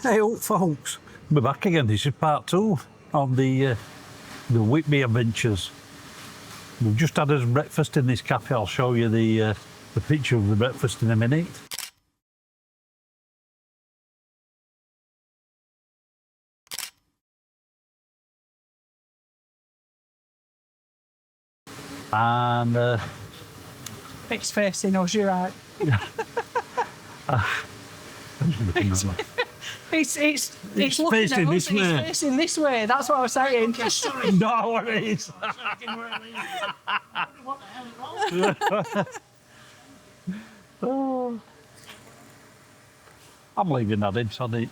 Hey up folks, we're back again. This is part 2 of the Whitby adventures. We've just had us breakfast in this cafe. I'll show you the picture of the breakfast in a minute. And it's facing us, you're right. It's looking facing at this us, way. it's facing this way, that's what I was saying. no, it is. Oh. I'm leaving that in, on it.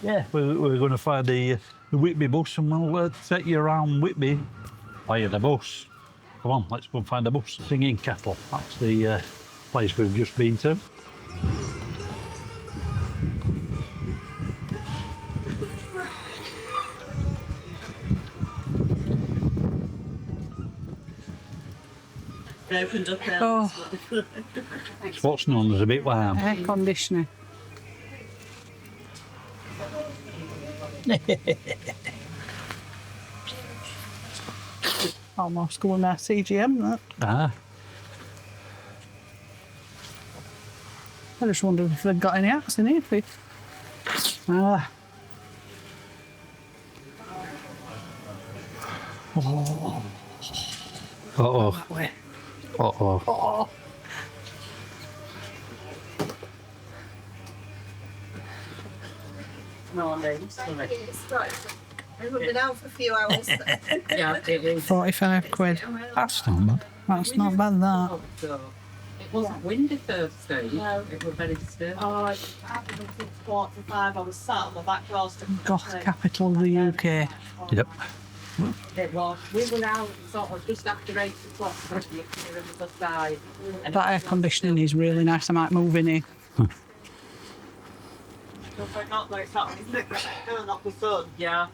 Yeah, we're going to find the Whitby bus and we'll take you around Whitby via the bus. Come on, let's go and find the bus. Singing Kettle, that's the place we've just been to. Opened up there. Oh. It's what's known as a bit warm. Air conditioning. Almost going there CGM, that. Ah, I just wondered if they'd got any acts in here, please. ah. Uh-oh. That way. Uh-oh. Oh. No, names. We've been out for a few hours. Yeah, it is. 45 quid. That's not bad. That's not bad, that. It wasn't windy Thursday. No. It was very still. Oh, I've been since 4 to 5. I was sat on the back doorstep. Goth capital of the UK. Yep. It was. We were out sort of just after 8 o'clock when you clear on the other side. And That air conditioning is really nice. I might move in here. Not like that, isn't it? No, not the sun. yeah.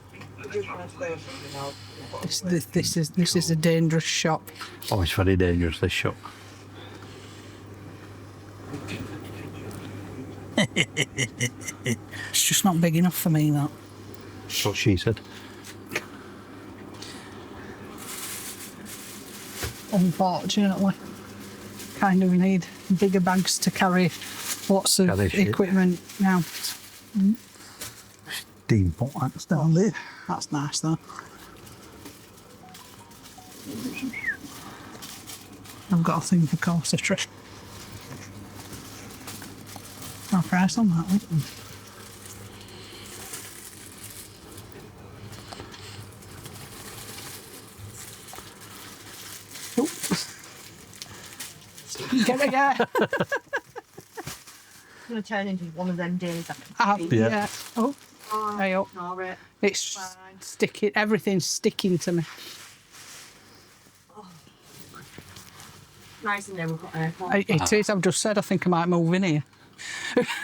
This is a dangerous shop. Oh, it's very dangerous, this shop. It's just not big enough for me, that. That's what she said. Unfortunately, kind of need bigger bags to carry lots of Carry shit. equipment now. Steam pot that's down there. That's nice though. I've got a thing for corsetry. No price on that one. Get it, yeah. It's going to turn into one of them days. Yeah. Oh, hey up. Ignore it. It's Fine. sticking. Everything's sticking to me. Nice in there, we've got aircon. It is. I've just said I think I might move in here.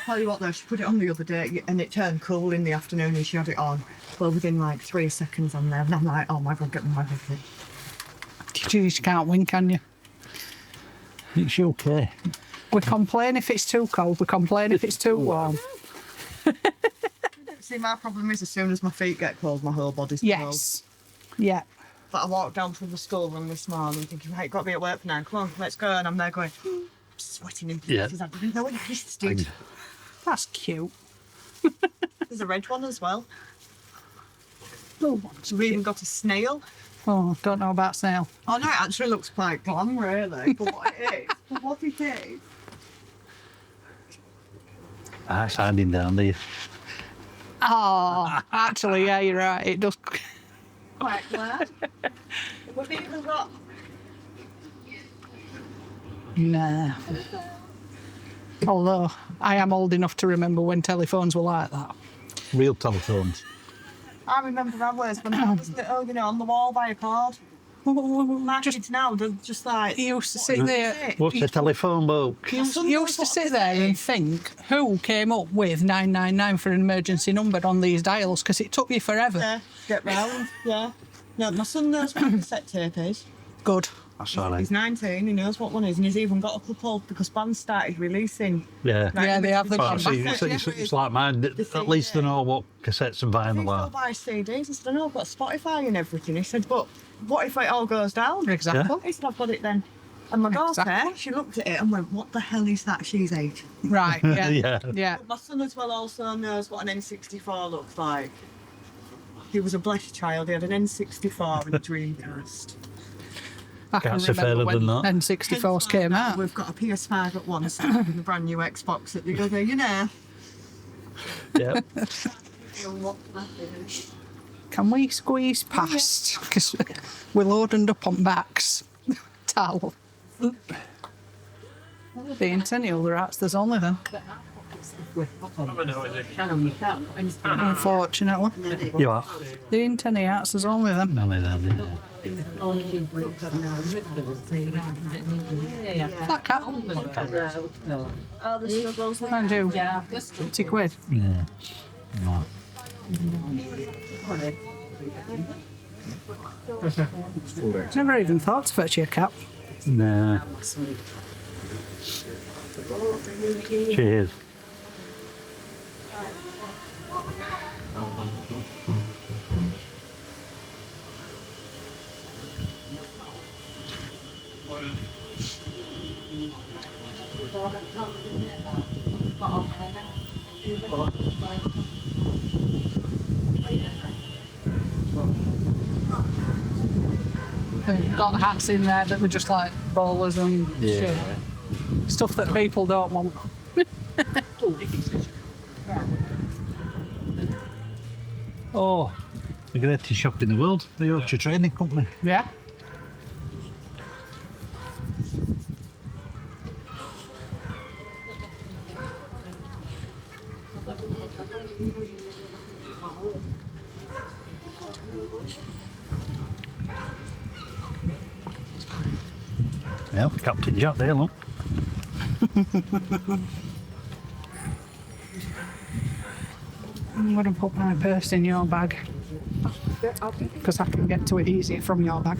Tell you what though, she put it on the other day and it turned cool in the afternoon and she had it on. Well, within like 3 seconds on there. And I'm like, oh my God, get my everything. You just can't win, can you? It's okay. We complain if it's too cold. We complain if it's too warm. See, my problem is as soon as my feet get cold, my whole body's cold. Yes. Yeah. But I walked down from the school run this morning thinking, right, got to be at work now, come on, let's go. And I'm there going, sweating in places. Yeah. I didn't know it existed. That's cute. There's a red one as well. Oh, So we even got a snail. oh, don't know about snail. Oh no, it actually looks quite glam, really, for what it is. For what it is. Ah, it's hiding down there. Oh, actually, yeah, you're right. It does. Quite glad. We've even got... Nah. Although I am old enough to remember when telephones were like that. Real telephones. I remember ours when I was little, you know, on the wall by a cord. My kids now, they're just like... You used to sit there. What's a telephone book? You used to sit there and think, who came up with 999 for an emergency number on these dials? Because it took you forever. Yeah, get round, yeah. No, my son knows what a cassette tape is. Good. That's all right. He's 19, he knows what one is, and he's even got a couple because bands started releasing. Yeah. Yeah, they have. They've Well, gone see, back. it's like mine. At least they know what cassettes and He vinyl still are. buys CDs. I said, I know I've got Spotify and everything. He said, but what if it all goes down? Exactly. He said, I've got it then. And my daughter, Exactly. she looked at it and went, what the hell is that? She's 8. Right. Yeah. Yeah. Yeah. My son as well also knows what an N64 looks like. He was a blessed child. He had an N64 and a Dreamcast. I can Can't say remember fairer when than that. N64s came out. We've got a PS5 at one side and a brand new Xbox at the other, you know. Yeah. Can we squeeze past? Because we're loading up on backs. Towel. The Centennial Arts, there's only them. Unfortunately. You are. The Centennial Arts, there's only them. None of them. That cat. Oh, the struggles. Can do. £50. Yeah. No. Never even thought to fetch you a cap. Nah. Cheers. They've got hats in there that were just like bowlers and shit. Stuff that people don't want. Oh, the greatest shop in the world, the Yorkshire Training Company. Yeah. Yeah, Captain Jack there, look. I'm going to put my purse in your bag because I can get to it easier from your bag.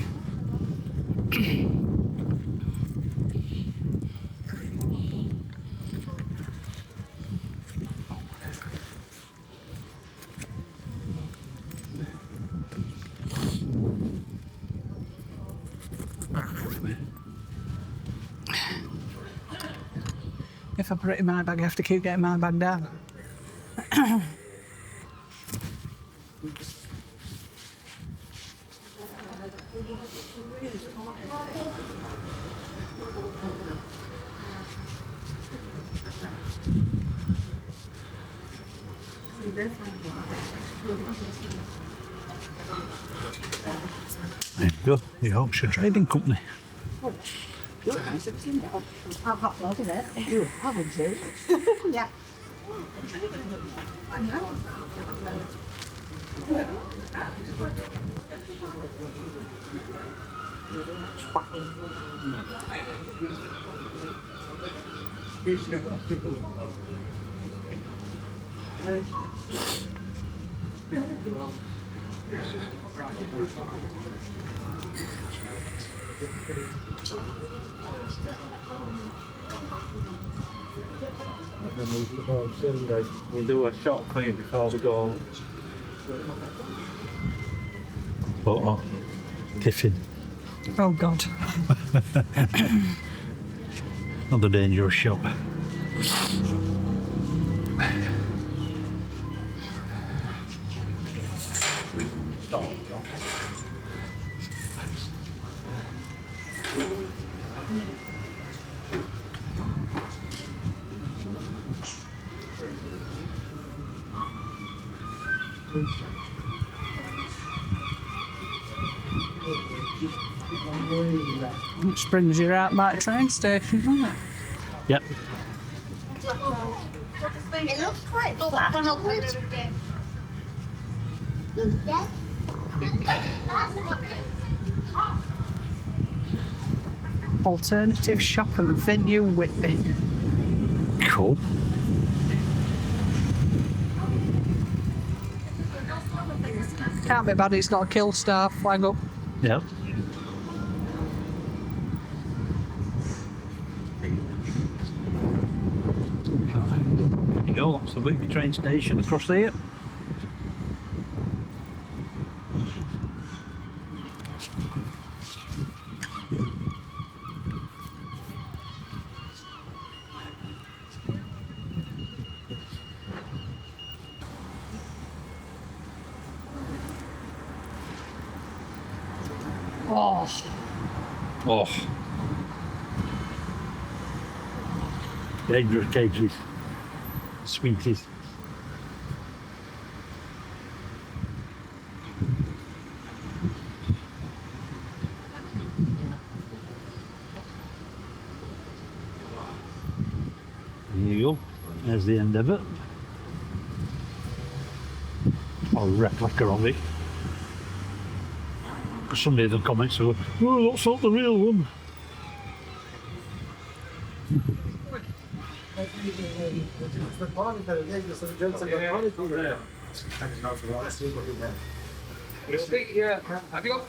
If I put it in my bag, I have to keep getting my bag down. There you go, the Yorkshire Trading Company. I've got loads of it. You haven't you? Yeah. We'll do a shot for you before we go. Oh, tiffin. Oh God. Another dangerous shop. Which brings you right by the train station, doesn't it? Yep. It looks quite good. Alternative shop and venue Whitby. Cool. Can't be bad, it's got a kill star flag up. Yep. the Whitby train station across there. Oh. Dangerous cages. Sweeties. There you go. There's the end of it. Or a replica of it. Because somebody in the comments will go, oh, that's not the real one. Yeah. Have you got?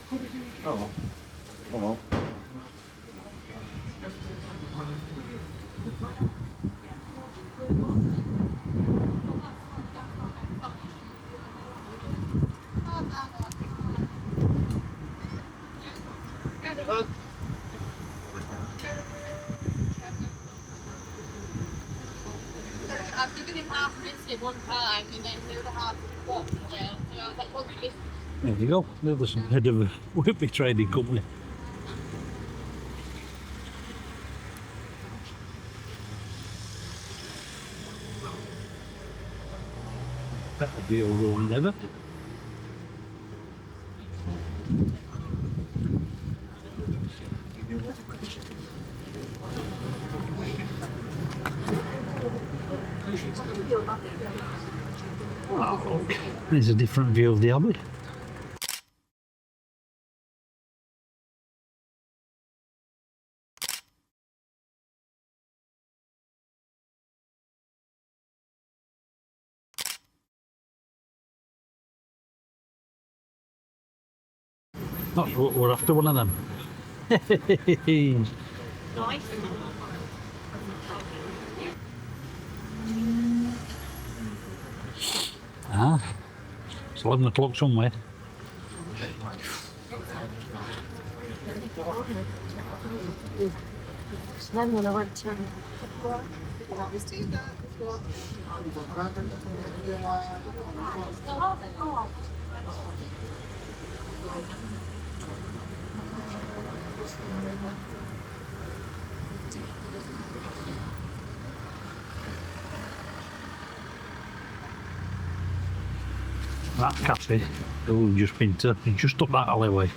Oh. I've given him half biscuit one time and then the other half walked down. So I was like, well, this There you go. There's the head of a Whitby trading company. That would be all wrong, never. Oh, there's a different view of the Abbey. That's what we're after, one of them. nice. Ah, it's 11 o'clock somewhere. Then when I went to That cafe that we've just been to, is just up that alleyway.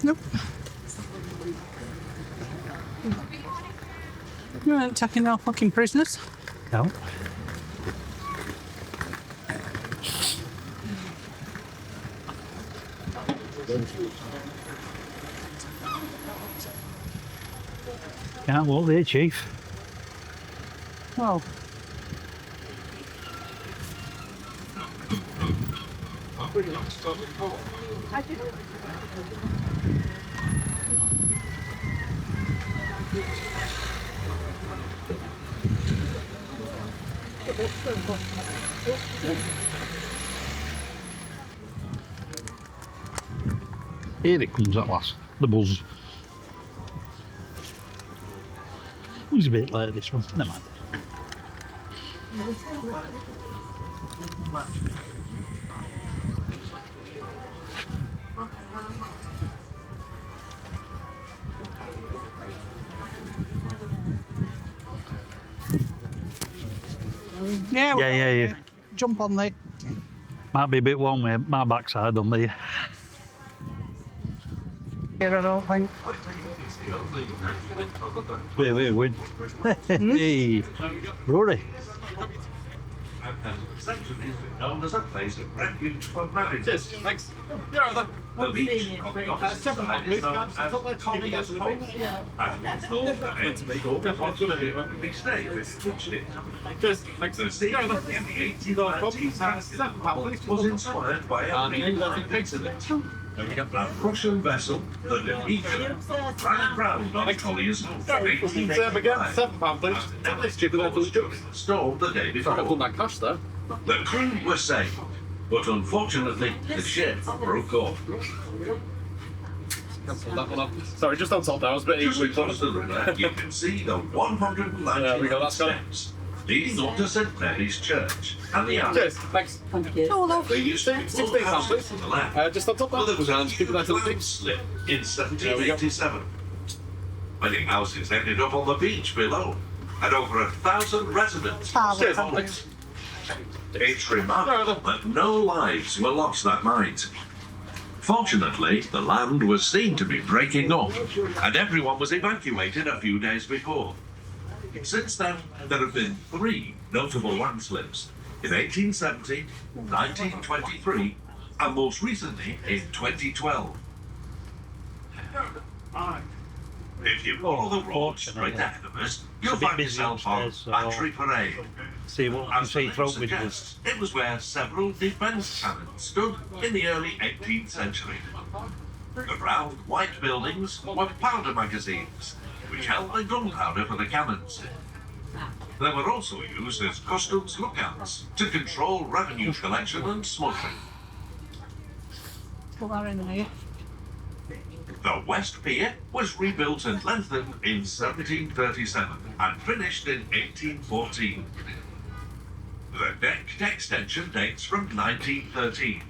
Nope. You ain't taking no fucking prisoners. No. Can't walk there, Chief. Oh. Here it comes at last, the buzz. It was a bit late this one, never mind. Yeah, Yeah. jump on the Might be a bit warm with my backside on there. Here, I don't think. Wait, win. Hey, Rory. Known as a place of refuge for marriages. Thanks. Yeah, The beach on the opposite side is known as Collier's Point. And it's thought that it would be safe if touched it. Cheers. Thanks. The sea in the 1890s was inspired by a real-life incident. A Prussian vessel, the Norwegian, ran aground on Collier's Point. Same again. £7, please. It's cheaper than the Storm the day before. I pulled that cash there. The crew were saved, but unfortunately the ship broke off. Cancel that one off. Sorry, just on top there. I was a bit Just easily across the river, you can see the 190 There we go, that's got it. steps leading up to St Mary's Church and the alley. Cheers. Thanks. They used to be £16, full houses please. to the left. Just on top Well, there there. was a And keep it there till the landslip in 1787. Many houses ended up on the beach below, and over 1,000 residents. Cheers. followed. Thanks. It's remarkable that no lives were lost that night. Fortunately, the land was seen to be breaking up, and everyone was evacuated a few days before. Since then, there have been 3 notable landslips in 1870, 1923, and most recently in 2012. If you follow the road straight ahead of us, you'll a bit find busy yourself on upstairs, so- Battery Parade. See what you As the see name throat with you. suggests, it was where several defence cannons stood in the early 18th century. The round white buildings were powder magazines, which held the gunpowder for the cannons. They were also used as customs lookouts to control revenue collection and smuggling. Put that in there. The West Pier was rebuilt and lengthened in 1737 and finished in 1814. The deck extension dates from 1913.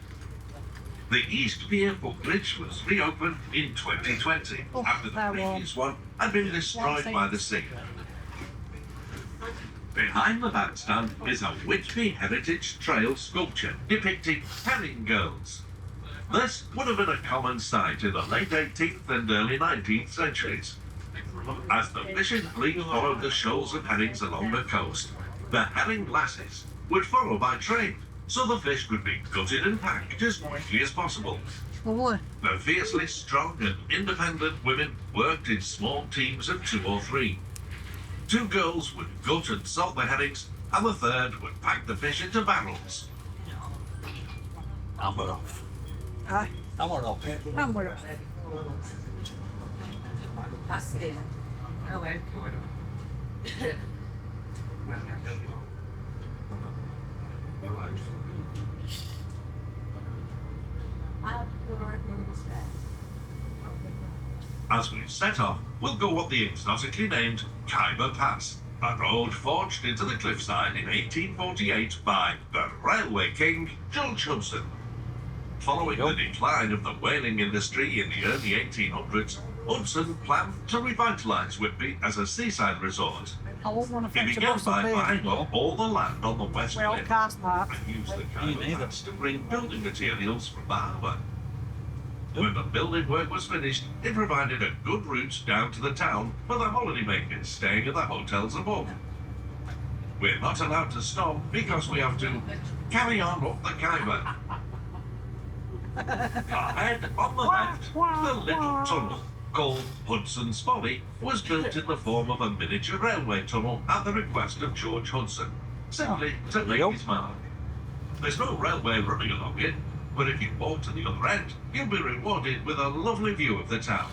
The East Pier footbridge was reopened in 2020 after the previous one had been destroyed by the sea. Behind the bandstand is a Whitby Heritage Trail sculpture depicting herring girls. This would have been a common sight in the late 18th and early 19th centuries. As the fishing fleet followed the shoals of herrings along the coast, the herring lasses would follow by train, so the fish could be gutted and packed as quickly as possible. Lovely. The fiercely strong and independent women worked in small teams of 2 or 3. 2 girls would gut and salt the herrings, and the third would pack the fish into barrels. I'm off. Aye. I'm off. I'm with it. That's it. Oh, well. As we set off, we'll go up the exotically named Khyber Pass, a road forged into the cliffside in 1848 by the railway king George Hudson. Following the decline of the whaling industry in the early 1800s, Hudson planned to revitalise Whitby as a seaside resort. I won't want to He fetch a began bus by up here. buying up all the land on the west Well, cliff cast that. and used the Me Khyber neither. Pass to bring building materials from the harbour. When the building work was finished, it provided a good route down to the town for the holidaymakers staying at the hotels above. We're not allowed to stop because we have to carry on up the Khyber. Ahead on the left, the little tunnel called Hudson's Folly was built in the form of a miniature railway tunnel at the request of George Hudson, simply to make his mark. There's no railway running along it, but if you walk to the other end, you'll be rewarded with a lovely view of the town.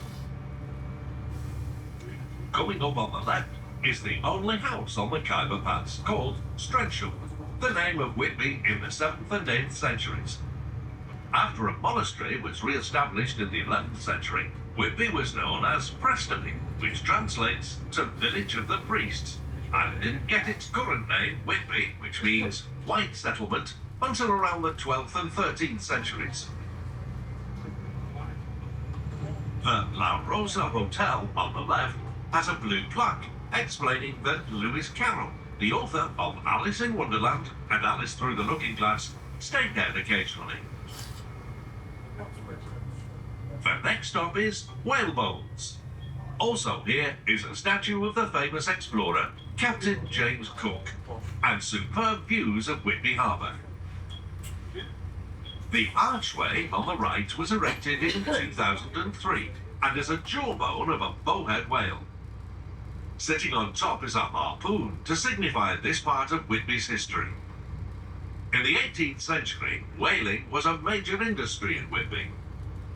Coming up on the left is the only house on the Khyber Pass, called Strensham, the name of Whitby in the 7th and 8th centuries. After a monastery was re-established in the 11th century, Whitby was known as Prestonby, which translates to Village of the Priests, and didn't get its current name, Whitby, which means white settlement, until around the 12th and 13th centuries. The La Rosa Hotel on the left has a blue plaque explaining that Lewis Carroll, the author of Alice in Wonderland and Alice Through the Looking Glass, stayed dead occasionally. The next stop is Whalebones. Also here is a statue of the famous explorer, Captain James Cook, and superb views of Whitby Harbour. The archway on the right was erected in 2003 and is a jawbone of a bowhead whale. Sitting on top is a harpoon to signify this part of Whitby's history. In the 18th century, whaling was a major industry in Whitby.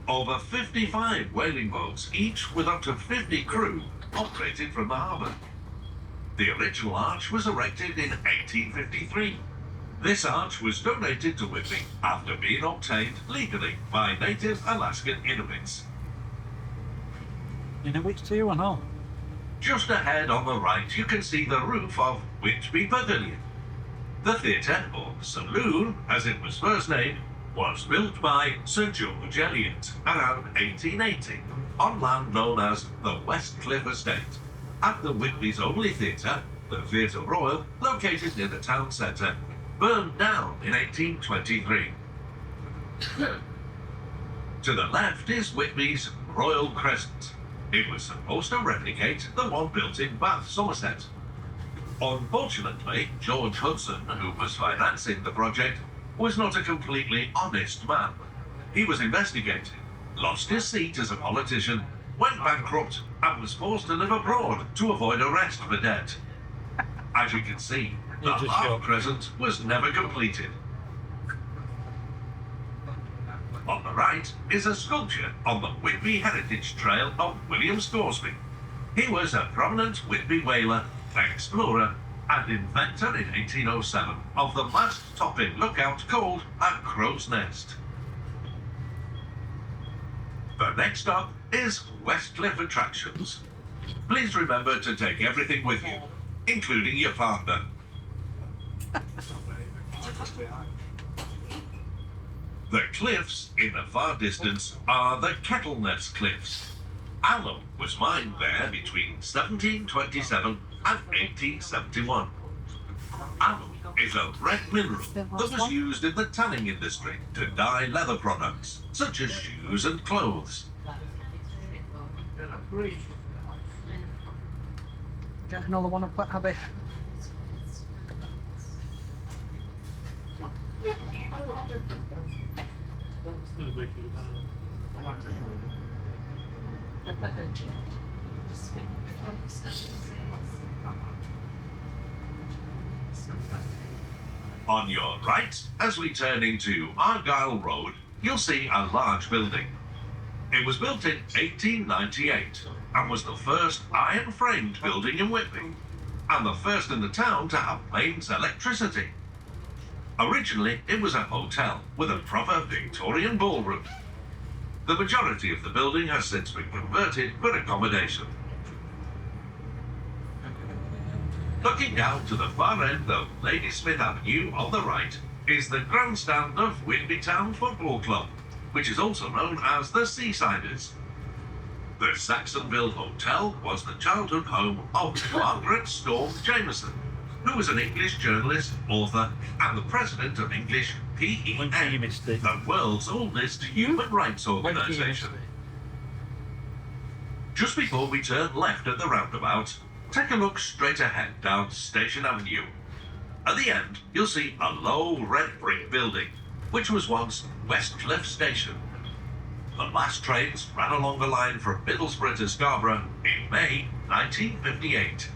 Over 55 whaling boats, each with up to 50 crew, operated from the harbour. The original arch was erected in 1853. This arch was donated to Whitby after being obtained legally by native Alaskan Inuits. Inuits to you or not? Just ahead on the right, you can see the roof of Whitby Pavilion. The theatre, or saloon, as it was first named, was built by Sir George Eliot around 1880 on land known as the West Cliff Estate, at the Whitby's only theatre, the Theatre Royal, located near the town centre, burned down in 1823. To the left is Whitby's Royal Crescent. It was supposed to replicate the one built in Bath, Somerset. Unfortunately, George Hudson, who was financing the project, was not a completely honest man. He was investigated, lost his seat as a politician, went bankrupt, and was forced to live abroad to avoid arrest for debt. As you can see, the Just half show. crescent was never completed. On the right is a sculpture on the Whitby Heritage Trail of William Scoresby. He was a prominent Whitby whaler, explorer, and inventor in 1807 of the mast-topping lookout called a crow's nest. The next stop is Westcliff Attractions. Please remember to take everything with you, including your partner. The cliffs in the far distance are the Kettleness Cliffs. Alum was mined there between 1727 and 1871. Alum is a red mineral that was used in the tanning industry to dye leather products, such as shoes and clothes. Get another one up, Abby. On your right, as we turn into Argyle Road, you'll see a large building. It was built in 1898 and was the first iron-framed building in Whitby, and the first in the town to have mains electricity. Originally, it was a hotel with a proper Victorian ballroom. The majority of the building has since been converted for accommodation. Looking down to the far end of Ladysmith Avenue on the right is the grandstand of Whitby Town Football Club, which is also known as the Seasiders. The Saxonville Hotel was the childhood home of Margaret Storm Jameson, who was an English journalist, author, and the president of English When you PEN, missed it. the world's oldest human rights When you missed organisation. it. Just before we turn left at the roundabout, take a look straight ahead down Station Avenue. At the end, you'll see a low red brick building, which was once Westcliff Station. The last trains ran along the line from Middlesbrough to Scarborough in May 1958.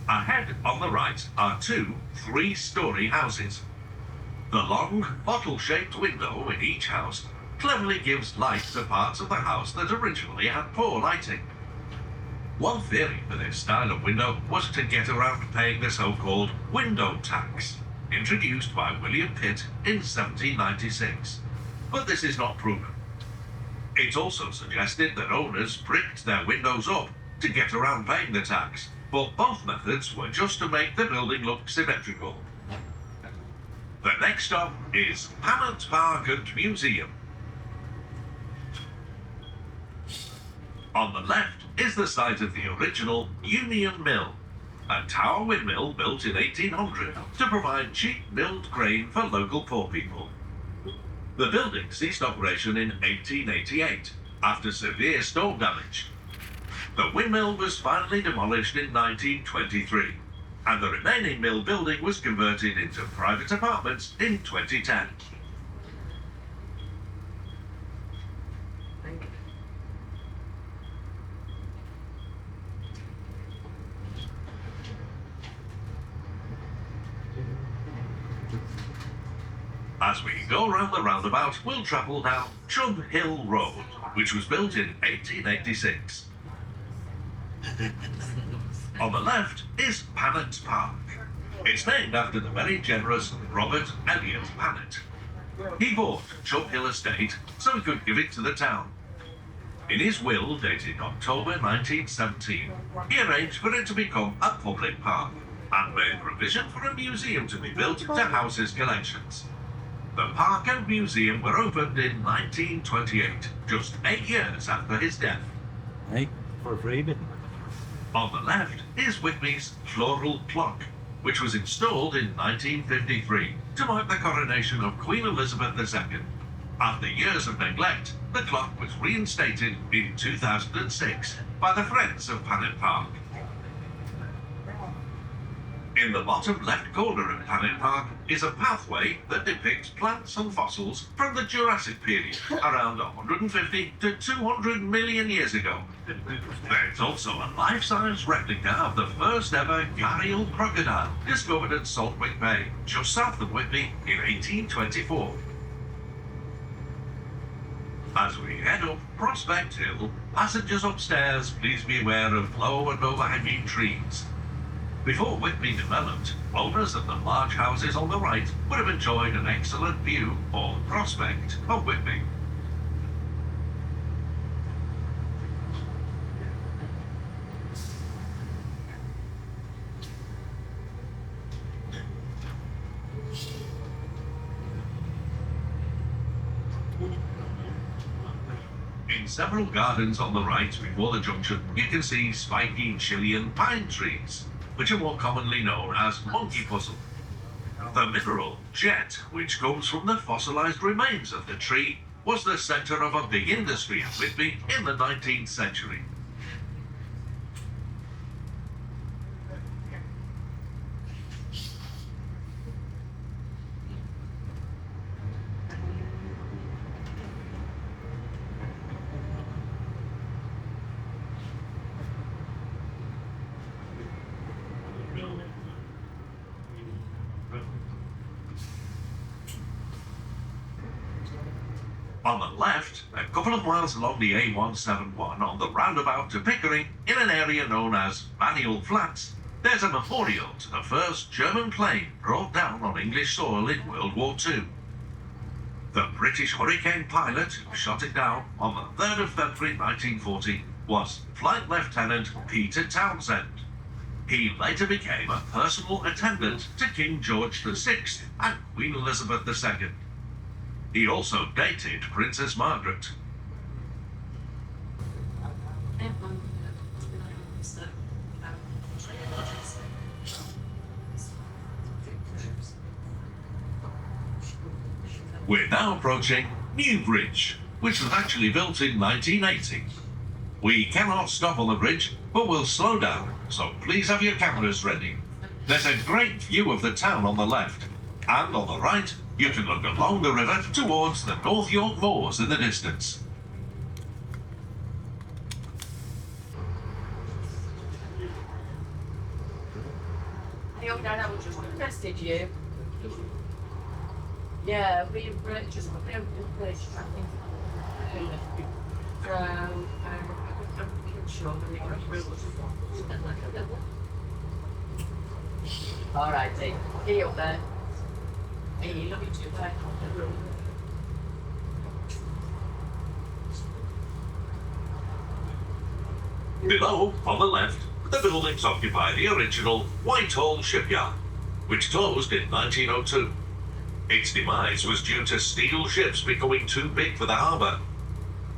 Ahead on the right are two 3-story houses. The long, bottle-shaped window in each house cleverly gives light to parts of the house that originally had poor lighting. One theory for this style of window was to get around paying the so-called window tax, introduced by William Pitt in 1796. But this is not proven. It's also suggested that owners bricked their windows up to get around paying the tax, but both methods were just to make the building look symmetrical. The next stop is Hammond Park and Museum. On the left is the site of the original Union Mill. a tower windmill built in 1800 to provide cheap milled grain for local poor people. The building ceased operation in 1888 after severe storm damage. The windmill was finally demolished in 1923, and the remaining mill building was converted into private apartments in 2010. As we go round the roundabout, we'll travel down Chub Hill Road, which was built in 1886. On the left is Panet Park. It's named after the very generous Robert Elliott Panet. He bought Chub Hill Estate so he could give it to the town. In his will, dated October 1917, he arranged for it to become a public park and made provision for a museum to be built to house his collections. The park and museum were opened in 1928, just 8 years after his death. Hey, for a freebie. On the left is Whitby's floral clock, which was installed in 1953 to mark the coronation of Queen Elizabeth II. After years of neglect, the clock was reinstated in 2006 by the Friends of Panet Park. In the bottom left corner of Panet Park is a pathway that depicts plants and fossils from the Jurassic period, around 150 to 200 million years ago. There's also a life-size replica of the first ever gharial crocodile discovered at Saltwick Bay, just south of Whitby, in 1824. As we head up Prospect Hill, passengers upstairs, please be aware of low and overhanging trees. Before Whitby developed, owners of the large houses on the right would have enjoyed an excellent view or prospect of Whitby. In several gardens on the right before the junction, you can see spiky Chilean pine trees, which are more commonly known as monkey puzzle. The mineral jet, which comes from the fossilized remains of the tree, was the center of a big industry at Whitby in the 19th century. On the left, a couple of miles along the A171 on the roundabout to Pickering, in an area known as Banial Flats, there's a memorial to the first German plane brought down on English soil in World War II. The British Hurricane pilot who shot it down on the 3rd of February 1940 was Flight Lieutenant Peter Townsend. He later became a personal attendant to King George VI and Queen Elizabeth II. He also dated Princess Margaret. We're now approaching Newbridge, which was actually built in 1980. We cannot stop on the bridge, but we'll slow down, so please have your cameras ready. There's a great view of the town on the left, and on the right, you can look along the river towards the North York Moors in the distance. Hey, okay, I was just going to message you. Yeah, we just put them in place, I think. So, I'm sure that we got through all right, see you up there. Hey, you love you too, bye. Below, on the left, the buildings occupy the original Whitehall shipyard, which closed in 1902. Its demise was due to steel ships becoming too big for the harbour.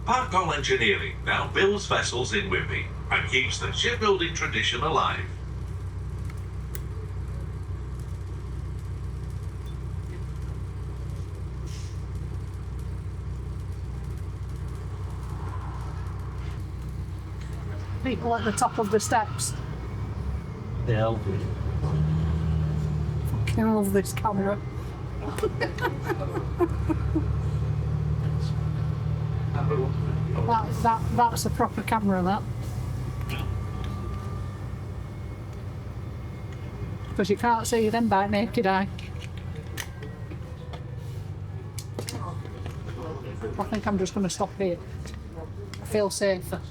Parkall Engineering now builds vessels in Whitby and keeps the shipbuilding tradition alive. people at the top of the steps. Yeah. I love this camera. That's a proper camera, that. Because you can't see them by naked eye. I think I'm just going to stop here. I feel safer.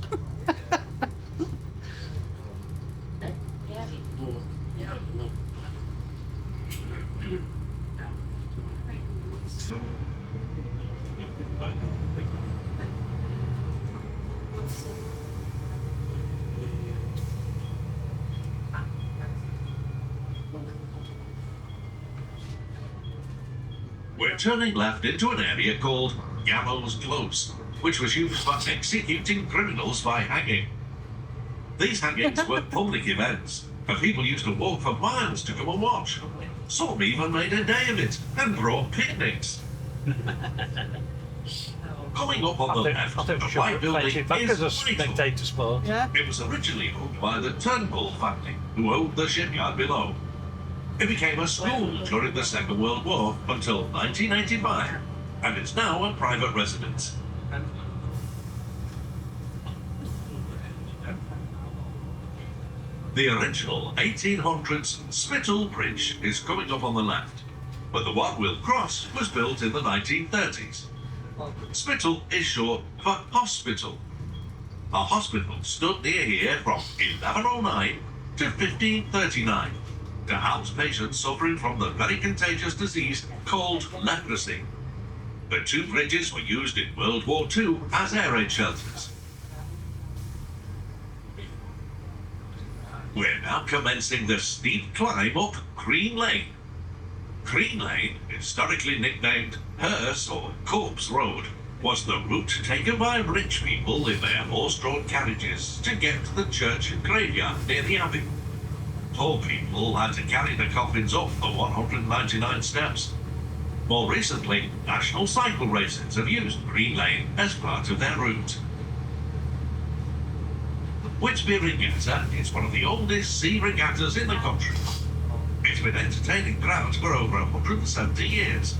We're turning left into an area called Gallows Close, which was used for executing criminals by hanging. These hangings were public events, and people used to walk for miles to go and watch. Some even made a day of it and brought picnics. Coming up on the left, I think the we should white building place it back as a is Whittle. spectator sport. Yeah. It was originally owned by the Turnbull family, who owned the shipyard below. It became a school during the Second World War until 1985, and it's now a private residence. The original 1800s Spittal Bridge is coming up on the left, but the one we'll cross was built in the 1930s. Spittal is short for hospital. A hospital stood near here from 1109 to 1539 to house patients suffering from the very contagious disease called leprosy. The two bridges were used in World War II as air raid shelters. We're now commencing the steep climb up Green Lane. Green Lane, historically nicknamed Hearse or Corpse Road, was the route taken by rich people in their horse-drawn carriages to get to the church and graveyard near the abbey. Poor people had to carry the coffins up the 199 steps. More recently, national cycle races have used Green Lane as part of their route. Whitby Regatta is one of the oldest sea regattas in the country. It's been entertaining crowds for over 170 years.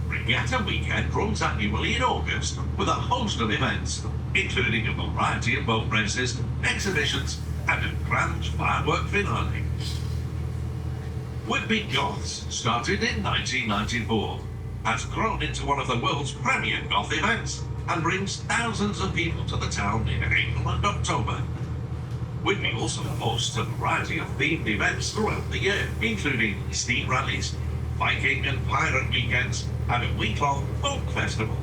Regatta Weekend runs annually in August with a host of events, including a variety of boat races, exhibitions, and a grand firework finale. Whitby Goths started in 1994, has grown into one of the world's premier goth events, and brings thousands of people to the town in April and October. Whitby also hosts a variety of themed events throughout the year, including steam rallies, Viking and pirate weekends, and a week-long folk festival.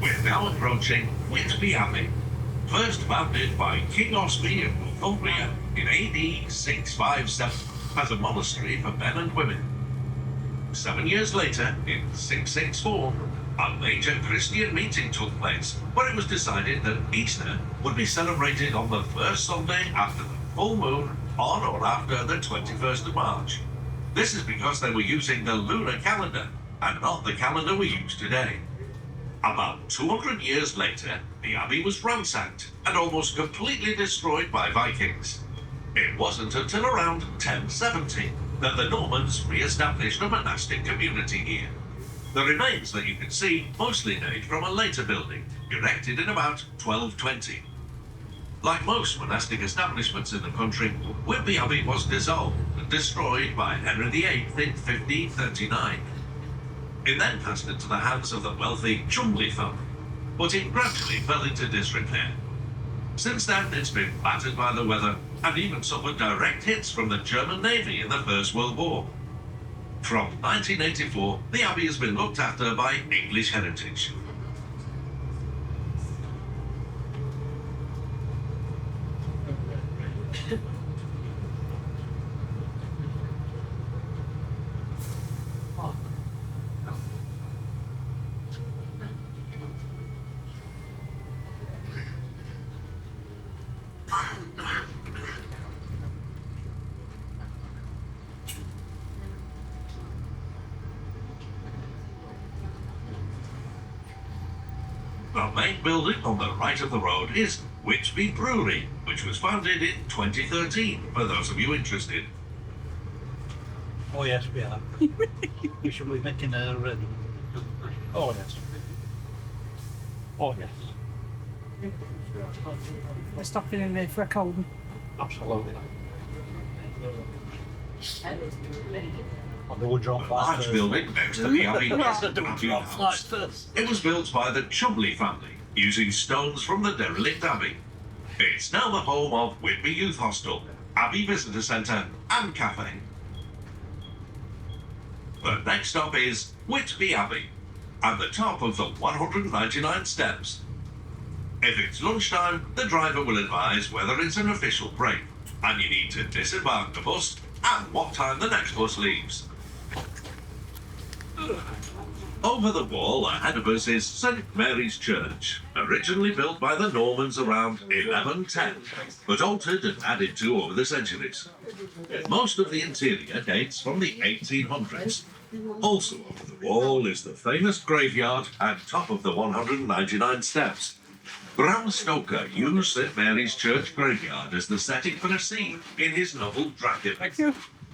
We're now approaching Whitby Abbey, first founded by King Osby of Northumbria in AD 657 as a monastery for men and women. 7 years later, in 664, a major Christian meeting took place where it was decided that Easter would be celebrated on the first Sunday after the full moon on or after the 21st of March. This is because they were using the lunar calendar and not the calendar we use today. About 200 years later, the abbey was ransacked and almost completely destroyed by Vikings. It wasn't until around 1070 that the Normans re-established a monastic community here. The remains that you can see mostly date from a later building, erected in about 1220. Like most monastic establishments in the country, Whitby Abbey was dissolved and destroyed by Henry VIII in 1539. It then passed into the hands of the wealthy Chumley folk, but it gradually fell into disrepair. Since then, it's been battered by the weather and even suffered direct hits from the German Navy in the First World War. From 1984, the abbey has been looked after by English Heritage. The main building on the right of the road is Whitby Brewery, which was founded in 2013, for those of you interested. Oh yes, we are. We should be making it already. Oh yes. Oh yes. We're stopping in there for a cold. Absolutely. Oh, the Woodrow The large building next to the Abbey is the The Abbey Woodrow House. first. It was built by the Chumley family using stones from the derelict Abbey. It's now the home of Whitby Youth Hostel, Abbey Visitor Centre and Cafe. The next stop is Whitby Abbey, at the top of the 199 steps. If it's lunchtime, the driver will advise whether it's an official break, and you need to disembark the bus and what time the next bus leaves. Over the wall ahead of us is St Mary's Church, originally built by the Normans around 1110, but altered and added to over the centuries. Most of the interior dates from the 1800s. Also over the wall is the famous graveyard and top of the 199 steps. Bram Stoker used St Mary's Church graveyard as the setting for a scene in his novel Dracula. Thank you.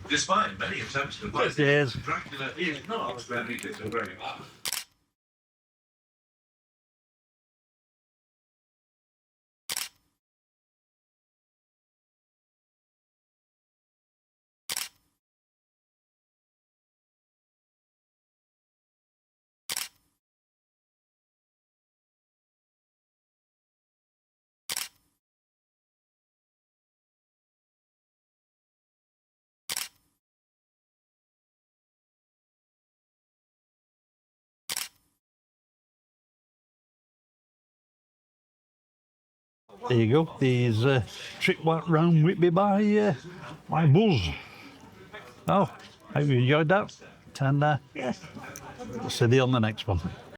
Despite many attempts to find Cheers. Dracula is not very little graveyard. There you go. There's a trip round Whitby by Buzz. Oh, hope you enjoyed that. And see you on the next one.